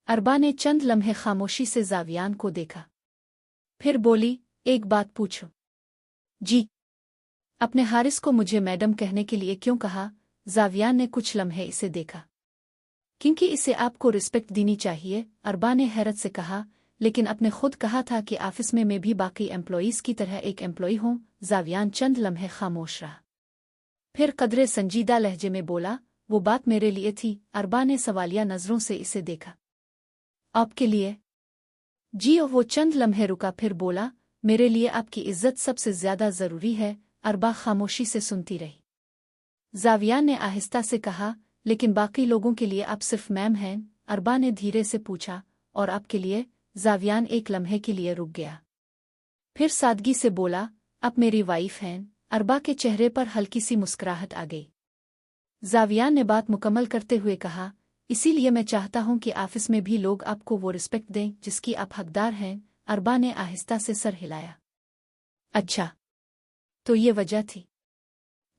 अरबा ने चंद लम्हे खामोशी से जावियान को देखा। फिर बोली, एक बात पूछो। जी। अपने हारिस को मुझे मैडम कहने के लिए क्यों कहा? जावियान ने कुछ लम्हे इसे देखा। क्योंकि इसे आपको रिस्पेक्ट देनी चाहिए, अरबा ने हैरत से कहा। लेकिन आपने खुद कहा था कि ऑफिस में मैं भी बाकी एम्प्लॉइज की तरह एक एम्प्लॉई हूँ। जावियान चंद लम्हे खामोश रहा। फिर कदरे संजीदा लहजे में बोला, वो बात मेरे लिए थी। अरबा ने सवालिया नजरों से इसे देखा। आपके लिए? जी। वो चंद लम्हे रुका, फिर बोला, मेरे लिए आपकी इज्जत सबसे ज्यादा जरूरी है। अरबा खामोशी से सुनती रही। जावियान ने आहिस्ता से कहा, लेकिन बाकी लोगों के लिए आप सिर्फ मैम हैं? अरबा ने धीरे से पूछा। और आपके लिए? जावियान एक लम्हे के लिए रुक गया। फिर सादगी से बोला, आप मेरी वाइफ हैं। अरबा के चेहरे पर हल्की सी मुस्कुराहट आ गई। जावियान ने बात मुकम्मल करते हुए कहा, इसीलिए मैं चाहता हूं कि ऑफिस में भी लोग आपको वो रिस्पेक्ट दें जिसकी आप हकदार हैं। अरबा ने आहिस्ता से सर हिलाया। अच्छा, तो ये वजह थी?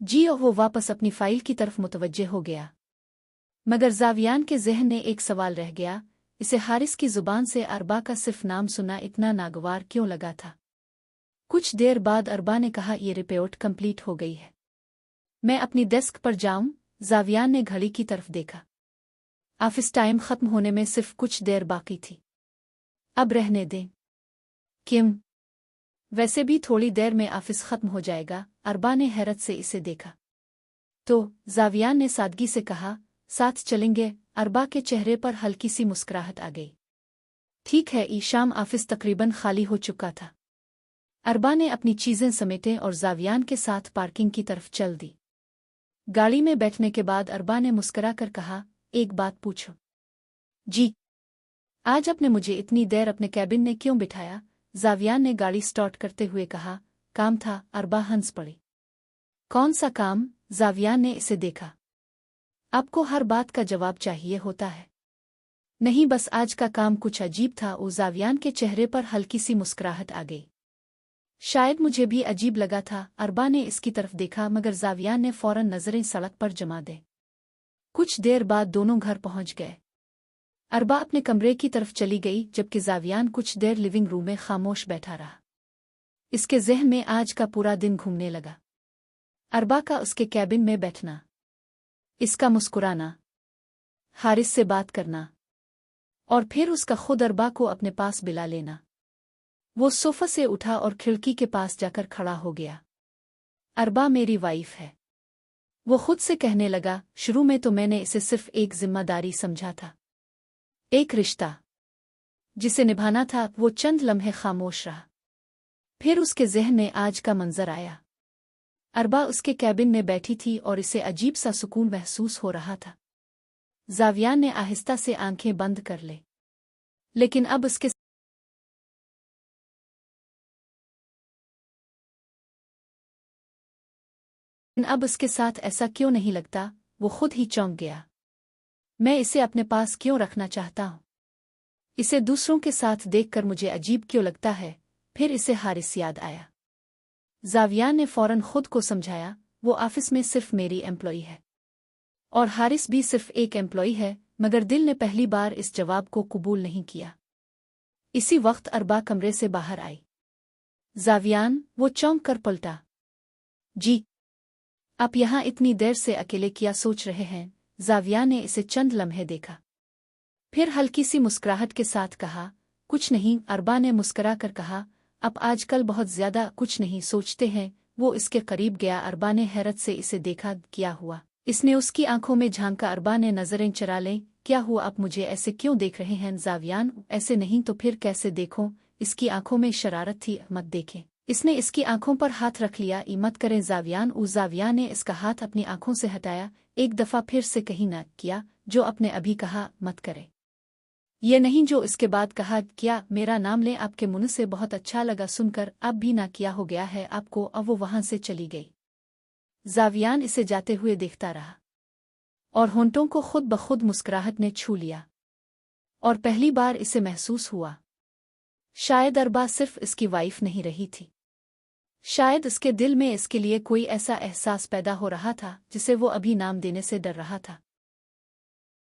जी। और वो वापस अपनी फाइल की तरफ मुतवज्जे हो गया। मगर जावियान के ज़हन में एक सवाल रह गया, इसे हारिस की जुबान से अरबा का सिर्फ नाम सुना इतना नागवार क्यों लगा था? कुछ देर बाद अरबा ने कहा, ये रिपोर्ट कंप्लीट हो गई है। मैं अपनी डेस्क पर जाऊं? जावियान ने घड़ी की तरफ देखा। ऑफिस टाइम खत्म होने में सिर्फ कुछ देर बाकी थी। अब रहने दें। क्यों? वैसे भी थोड़ी देर में ऑफिस खत्म हो जाएगा। अरबा ने हैरत से इसे देखा। तो? जावियान ने सादगी से कहा, साथ चलेंगे? अरबा के चेहरे पर हल्की सी मुस्कुराहट आ गई। ठीक है। शाम ऑफिस तकरीबन खाली हो चुका था। अरबा ने अपनी चीजें समेटे और जावियान के साथ पार्किंग की तरफ चल दी। गाड़ी में बैठने के बाद अरबा ने मुस्कुरा कर कहा, एक बात पूछो। जी। आज आपने मुझे इतनी देर अपने कैबिन में क्यों बिठाया? जावियान ने गाड़ी स्टार्ट करते हुए कहा। काम था। अरबा हंस पड़ी। कौन सा काम? जावियान ने इसे देखा। आपको हर बात का जवाब चाहिए होता है। नहीं, बस आज का काम कुछ अजीब था। जावियान के चेहरे पर हल्की सी मुस्कुराहट आ गई। शायद मुझे भी अजीब लगा था। अरबा ने इसकी तरफ देखा, मगर जावियान ने फौरन नजरें सड़क पर जमा दे। कुछ देर बाद दोनों घर पहुंच गए। अरबा अपने कमरे की तरफ चली गई, जबकि जावियान कुछ देर लिविंग रूम में खामोश बैठा रहा। इसके ज़हन में आज का पूरा दिन घूमने लगा। अरबा का उसके कैबिन में बैठना, इसका मुस्कुराना, हारिस से बात करना, और फिर उसका खुद अरबा को अपने पास बिला लेना। वो सोफा से उठा और खिड़की के पास जाकर खड़ा हो गया। अरबा मेरी वाइफ है, वो खुद से कहने लगा। शुरू में तो मैंने इसे सिर्फ एक जिम्मेदारी समझा था, एक रिश्ता जिसे निभाना था। वो चंद लम्हे खामोश रहा। फिर उसके ज़हन में आज का मंजर आया। अरबा उसके कैबिन में बैठी थी और इसे अजीब सा सुकून महसूस हो रहा था। जावियान ने आहिस्ता से आंखें बंद कर ले, लेकिन अब उसके साथ ऐसा क्यों नहीं लगता? वो खुद ही चौंक गया। मैं इसे अपने पास क्यों रखना चाहता हूँ? इसे दूसरों के साथ देखकर मुझे अजीब क्यों लगता है? फिर इसे हारिस याद आया। जावियान ने फौरन खुद को समझाया, वो ऑफिस में सिर्फ मेरी एम्प्लॉई है और हारिस भी सिर्फ एक एम्प्लॉई है। मगर दिल ने पहली बार इस जवाब को कबूल नहीं किया। इसी वक्त अरबा कमरे से बाहर आई। जावियान? वो चौंक कर पलटा। जी। आप यहाँ इतनी देर से अकेले क्या सोच रहे हैं? जावियान ने इसे चंद लम्हे देखा, फिर हल्की सी मुस्कुराहट के साथ कहा, कुछ नहीं। अरबा ने मुस्कुरा कर कहा, आप आजकल बहुत ज्यादा कुछ नहीं सोचते हैं। वो इसके करीब गया। अरबा ने हैरत से इसे देखा। क्या हुआ? इसने उसकी आंखों में झांका। अरबा ने नजरें चरा लें। क्या हुआ? आप मुझे ऐसे क्यों देख रहे हैं? जावियान? ऐसे नहीं तो फिर कैसे देखूं? इसकी आंखों में शरारत थी। मत देखें। इसने इसकी आंखों पर हाथ रख लिया। मत करें जावियान। जावियान ने इसका हाथ अपनी आंखों से हटाया। एक दफा फिर से कहीं न किया जो आपने अभी कहा, मत करे। ये नहीं जो इसके बाद कहा। क्या मेरा नाम लें आपके मुंह से? बहुत अच्छा लगा सुनकर। अब भी ना किया हो गया है आपको? अब वो वहां से चली गई। जावियान इसे जाते हुए देखता रहा और होंठों को खुद ब खुद मुस्कुराहट ने छू लिया। और पहली बार इसे महसूस हुआ, शायद अरबा सिर्फ इसकी वाइफ नहीं रही थी। शायद इसके दिल में इसके लिए कोई ऐसा एहसास पैदा हो रहा था जिसे वो अभी नाम देने से डर रहा था।